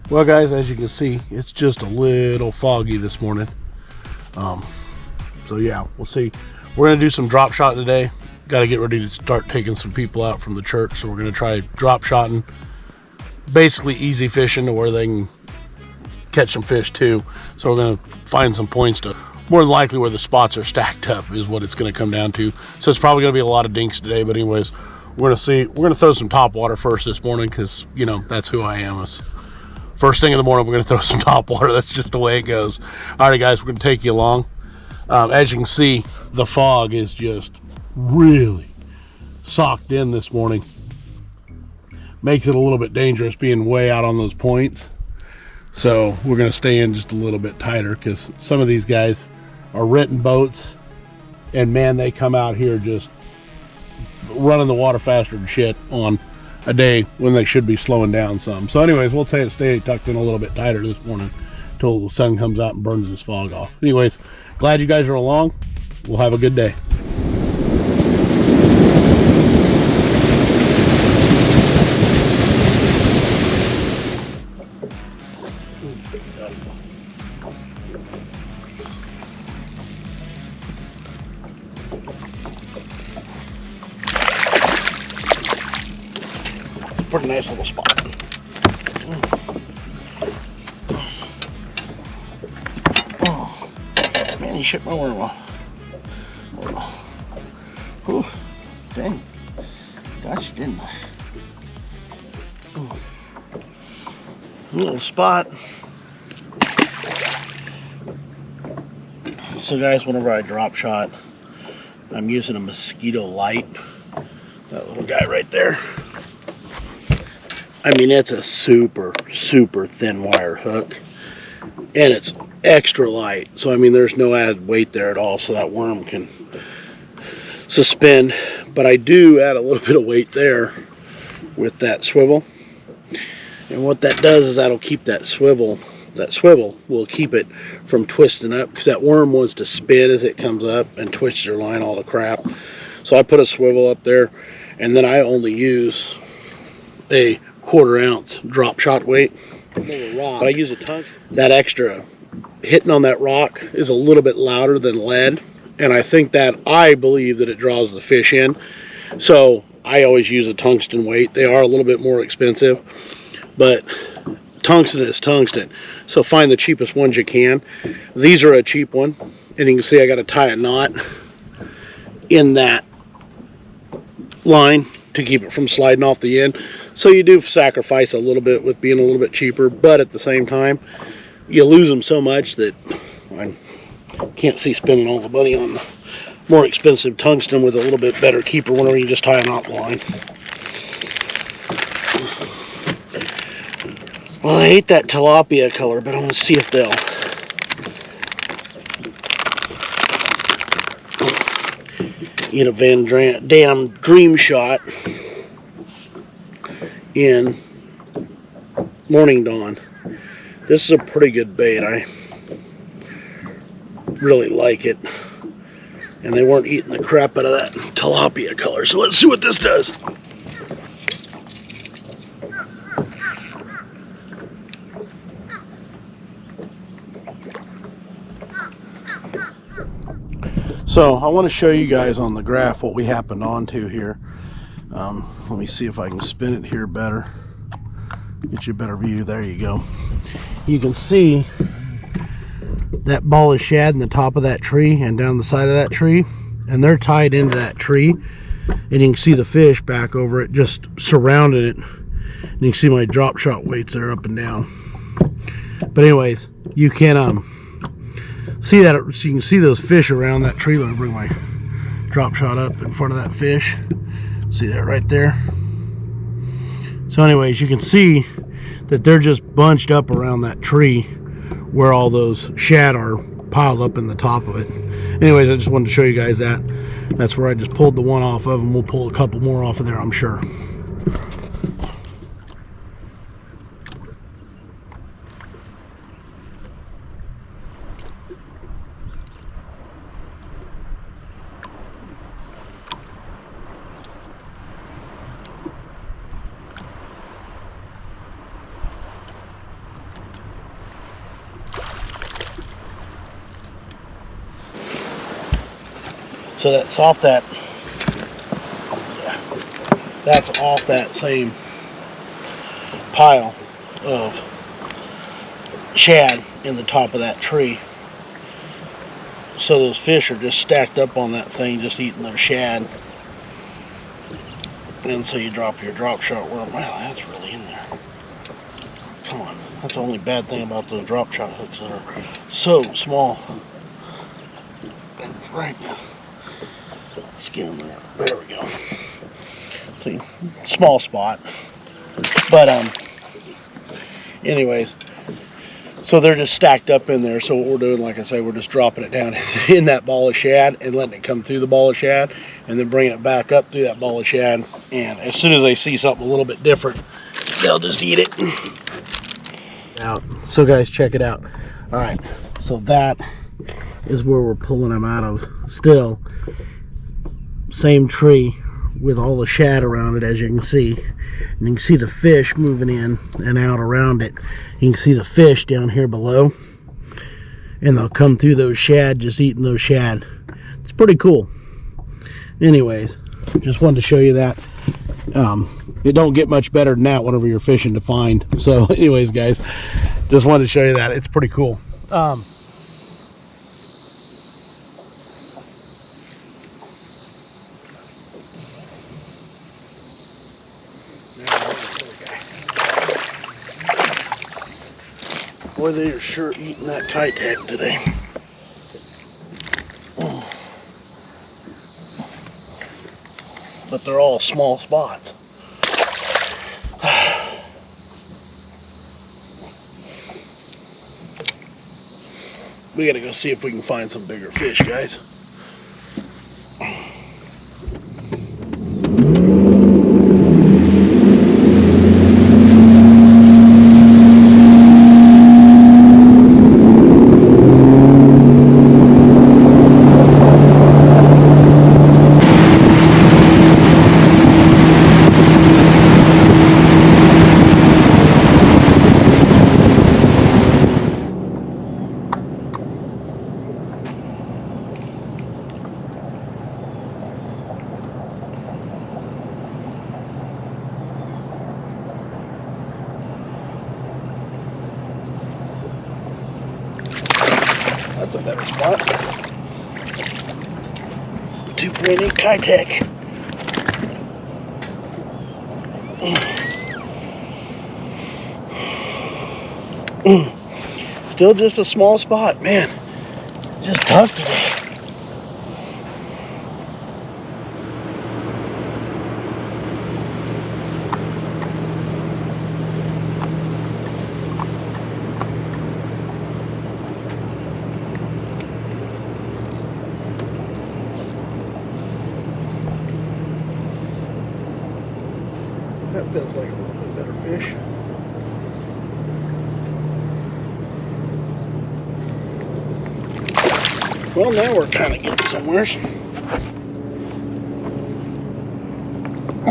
Well guys, as you can see, it's just a little foggy this morning. So yeah, we'll see. We're gonna do some drop shot today. Got to get ready to start taking some people out from the church, so we're gonna try drop shotting, basically easy fishing to where they can catch some fish too. So we're gonna find some points to, more than likely where the spots are stacked up is what it's gonna come down to. So it's probably gonna be a lot of dinks today, but anyways, we're gonna see. We're gonna throw some top water first this morning, because you know that's who I am. First thing in the morning, we're going to throw some top water. That's just the way it goes. All right, guys, we're going to take you along. As you can see, the fog is just really socked in this morning. Makes it a little bit dangerous being way out on those points. So we're going to stay in just a little bit tighter, because some of these guys are renting boats. And, man, they come out here just running the water faster than shit on a day when they should be slowing down some. So anyways, we'll stay tucked in a little bit tighter this morning until the sun comes out and burns this fog off. Anyways, glad you guys are along. We'll have a good day. Pretty nice little spot. Oh, man, he shit my worm off. Whew, dang. Got you, didn't I? Little spot. So guys, whenever I drop shot, I'm using a Mosquito light. That little guy right there. I mean, it's a super, super thin wire hook, and it's extra light. So, I mean, there's no added weight there at all, so that worm can suspend. But I do add a little bit of weight there with that swivel. And what that does is that'll keep that swivel will keep it from twisting up, because that worm wants to spin as it comes up and twist your line all the crap. So I put a swivel up there, and then I only use a 1/4 ounce drop shot weight. But I use a tungsten. That extra hitting on that rock is a little bit louder than lead, and I believe that it draws the fish in. So I always use a tungsten weight. They are a little bit more expensive, but tungsten is tungsten. So find the cheapest ones you can. These are a cheap one, and you can see I got to tie a knot in that line to keep it from sliding off the end. So you do sacrifice a little bit with being a little bit cheaper, but at the same time, you lose them so much that I can't see spending all the money on the more expensive tungsten with a little bit better keeper whenever you just tie a knot in the line. Well, I hate that tilapia color, but I'm going to see if they'll eat a damn Dream Shot in Morning Dawn. This is a pretty good bait. I really like it. And they weren't eating the crap out of that tilapia color. So let's see what this does. So I want to show you guys on the graph what we happened onto here. Let me see if I can spin it here better. Get you a better view. There you go. You can see that ball of shad in the top of that tree and down the side of that tree, and they're tied into that tree, and you can see the fish back over it just surrounding it, and you can see my drop shot weights there up and down. But anyways, you can see that, so you can see those fish around that tree. Let me bring my drop shot up in front of that fish. See that right there? So anyways, you can see that they're just bunched up around that tree where all those shad are piled up in the top of it. Anyways, I just wanted to show you guys that. That's where I just pulled the one off of, and we'll pull a couple more off of there, I'm sure. So that's off that, that's off that same pile of shad in the top of that tree. So those fish are just stacked up on that thing, just eating their shad. And so you drop your drop shot worm. Wow, that's really in there. Come on. That's the only bad thing about those drop shot hooks that are so small. Right now. Let's get them there. There we go. See, small spot. But anyways, so they're just stacked up in there. So what we're doing, like I say, we're just dropping it down in that ball of shad and letting it come through the ball of shad, and then bringing it back up through that ball of shad. And as soon as they see something a little bit different, they'll just eat it. Out. So guys, check it out. All right, so that is where we're pulling them out of. Still, same tree with all the shad around it, as you can see. And you can see the fish moving in and out around it. You can see the fish down here below, and they'll come through those shad, just eating those shad. It's pretty cool. Anyways, just wanted to show you that. It don't get much better than that whenever you're fishing to find. So anyways, guys, just wanted to show you that. It's pretty cool. Boy, they are sure eating that Keitech today. But they're all small spots. We gotta go see if we can find some bigger fish, guys. That's a better spot. 2.8 Keitech. Still just a small spot, man. Just tough today. That feels like a little bit better fish. Well, now we're kind of getting somewhere. A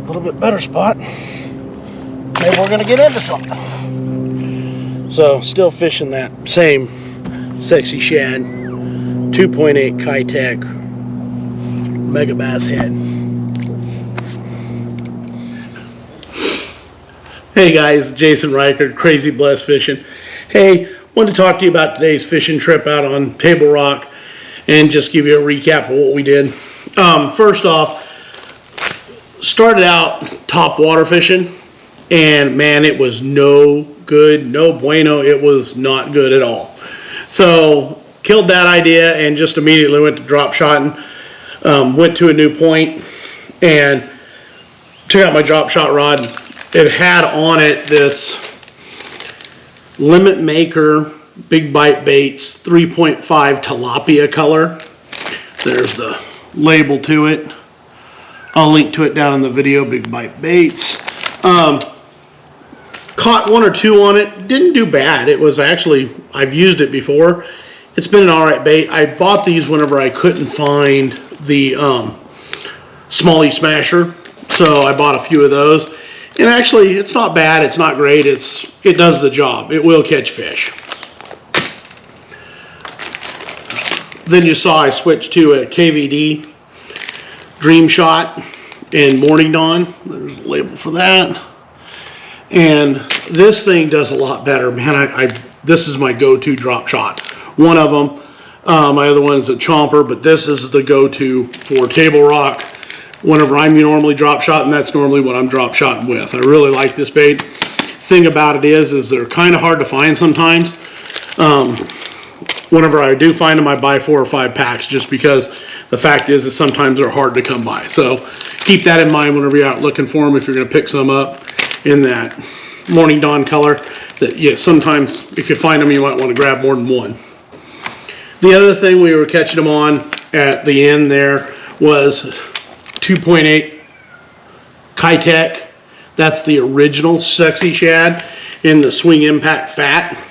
little bit better spot. Maybe we're going to get into something. So, still fishing that same sexy shad, 2.8 Keitech mega bass head. Hey guys, Jason Reichert, Crazy Blessed Fishing. Hey, wanted to talk to you about today's fishing trip out on Table Rock and just give you a recap of what we did. First off, started out top water fishing, and man, it was no good, no bueno. It was not good at all. So killed that idea and just immediately went to drop shotting. Went to a new point and took out my drop shot rod. It had on it this Limit Maker Big Bite Baits 3.5 tilapia color. There's the label to it. I'll link to it down in the video, Big Bite Baits. Caught one or two on it. Didn't do bad. It was actually, I've used it before. It's been an alright bait. I bought these whenever I couldn't find the Smallie Smasher. So I bought a few of those. And actually, it's not bad. It's not great. It does the job. It will catch fish. Then you saw I switched to a KVD Dream Shot in Morning Dawn. There's a label for that. And this thing does a lot better, man. This is my go-to drop shot. One of them. My other one's a chomper, but this is the go-to for table rock whenever I'm normally drop shotting. That's normally what I'm drop shotting with. I really like this bait. Thing about it is they're kind of hard to find sometimes. Whenever I do find them, I buy 4 or 5 packs, just because the fact is that sometimes they're hard to come by. So keep that in mind whenever you're out looking for them, if you're going to pick some up in that Morning Dawn color. That, yeah, sometimes if you find them, you might want to grab more than one. The other thing we were catching them on at the end there was 2.8 Keitech. That's the original Sexy Shad in the Swing Impact Fat.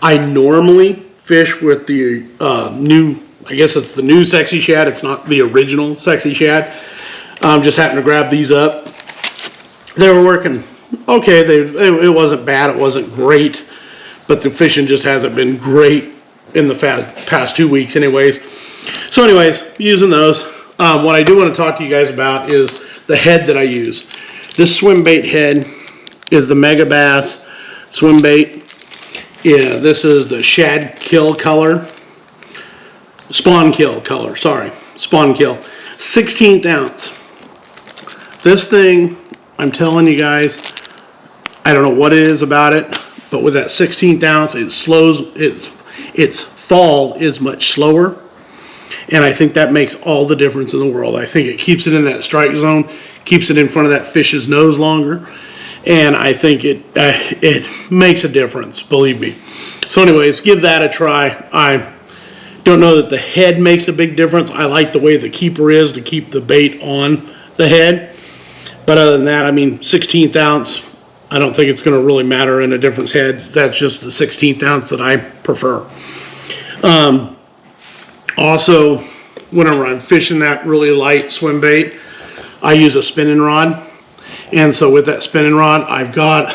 I normally fish with the new, I guess it's the new Sexy Shad. It's not the original Sexy Shad. Just happened to grab these up. They were working okay. It wasn't bad. It wasn't great. But the fishing just hasn't been great in the past 2 weeks anyways. So anyways, using those. What I do want to talk to you guys about is the head that I use. This swim bait head is the Mega Bass swim bait. Yeah, this is the Shad Kill color. Spawn Kill color, sorry. Spawn Kill. 16th ounce. This thing, I'm telling you guys, I don't know what it is about it, but with that 16th ounce, it slows, its fall is much slower. And I think that makes all the difference in the world. I think it keeps it in that strike zone, keeps it in front of that fish's nose longer. And I think it makes a difference, believe me. So anyways, give that a try. I don't know that the head makes a big difference. I like the way the keeper is to keep the bait on the head. But other than that, I mean, 16th ounce, I don't think it's going to really matter in a different head. That's just the 16th ounce that I prefer. Also, whenever I'm fishing that really light swim bait, I use a spinning rod. And so with that spinning rod, I've got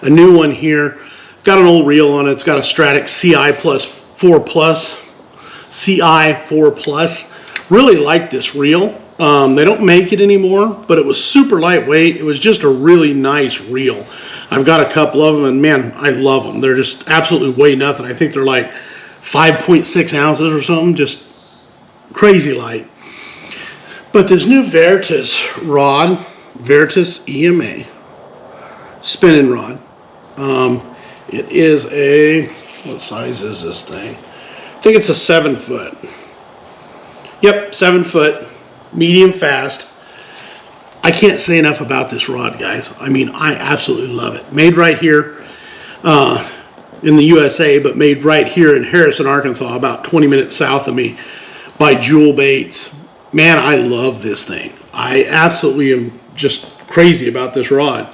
a new one here. Got an old reel on it. It's got a Stratic CI4 Plus. Really like this reel. They don't make it anymore, but it was super lightweight. It was just a really nice reel. I've got a couple of them, and man, I love them. They're just absolutely weigh nothing. I think they're like 5.6 ounces or something, just crazy light. But this new Veritas rod, Veritas EMA spinning rod, it is a, what size is this thing? I think it's a 7 foot. Yep, 7 foot, medium fast. I can't say enough about this rod, guys. I mean, I absolutely love it. Made right here in the USA, but made right here in Harrison, Arkansas, about 20 minutes south of me by Jewel Baits. Man, I love this thing. I absolutely am just crazy about this rod.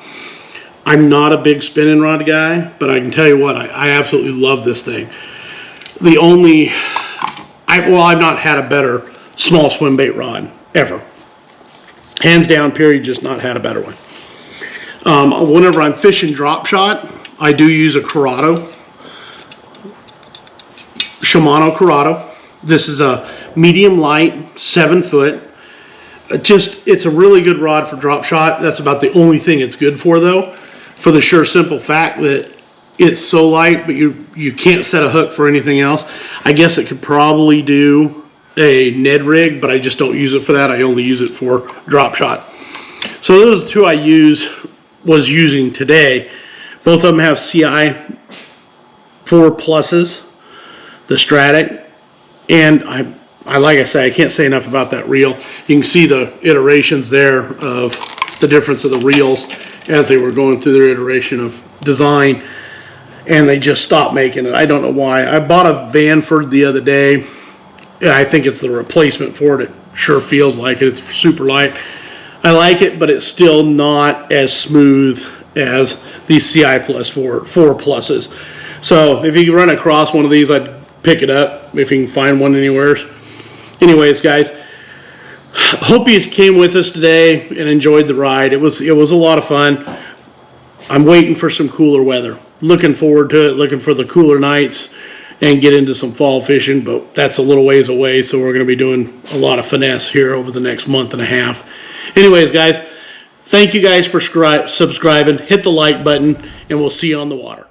I'm not a big spinning rod guy, but I can tell you what, I absolutely love this thing. The only, I've not had a better small swim bait rod ever. Hands down, period, just not had a better one. Whenever I'm fishing drop shot, I do use a Corrado, Shimano Corrado. This is a medium light, 7 foot. It's a really good rod for drop shot. That's about the only thing it's good for, though, for the sure simple fact that it's so light, but you can't set a hook for anything else. I guess it could probably do a Ned rig, but I just don't use it for that. I only use it for drop shot. So those are the two I was using today. Both of them have CI4 pluses, the Stratic, and I like I say, I can't say enough about that reel. You can see the iterations there of the difference of the reels as they were going through their iteration of design, and they just stopped making it. I don't know why. I bought a Vanford the other day. I think it's the replacement for it. It sure feels like it. It's super light. I like it, but it's still not as smooth as these CI Plus 4 pluses. So if you run across one of these, I'd pick it up if you can find one anywhere. Anyways, guys, hope you came with us today and enjoyed the ride. It was a lot of fun. I'm waiting for some cooler weather. Looking forward to it. Looking for the cooler nights. and get into some fall fishing, but that's a little ways away, so we're going to be doing a lot of finesse here over the next month and a half. Anyways, guys, thank you guys for subscribing. Hit the like button, and we'll see you on the water.